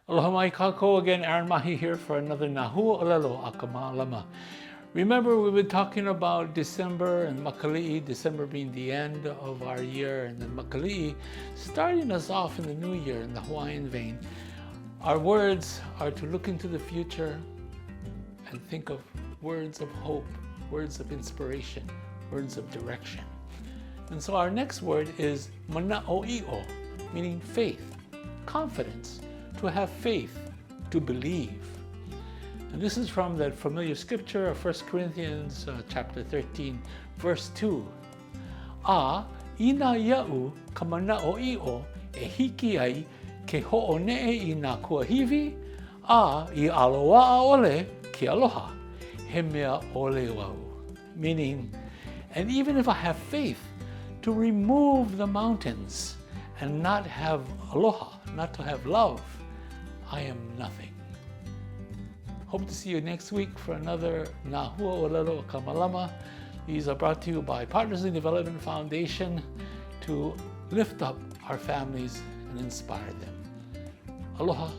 Aloha mai kākou again, Aaron Mahi here for another Huaʻōlelo aka Malama. Remember, we've been talking about December and Makali'i, December being the end of our year, and then Makali'i starting us off in the new year in the Hawaiian vein. Our words are to look into the future and think of words of hope, words of inspiration, words of direction. And so our next word is mana'o'i'o, meaning faith, confidence, to have faith, to believe. And this is from that familiar scripture of 1 Corinthians chapter 13, verse 2. A ina ia'u ka mana'o'i'o e hiki ai ke ho'one'e i nā kuahiwi, a I aloa'a ole ke aloha, he mea ole wau. Meaning, and even if I have faith to remove the mountains and not have aloha, not to have love, I am nothing. Hope to see you next week for another Huaʻōlelo aka Malama. These are brought to you by Partners in Development Foundation to lift up our families and inspire them. Aloha.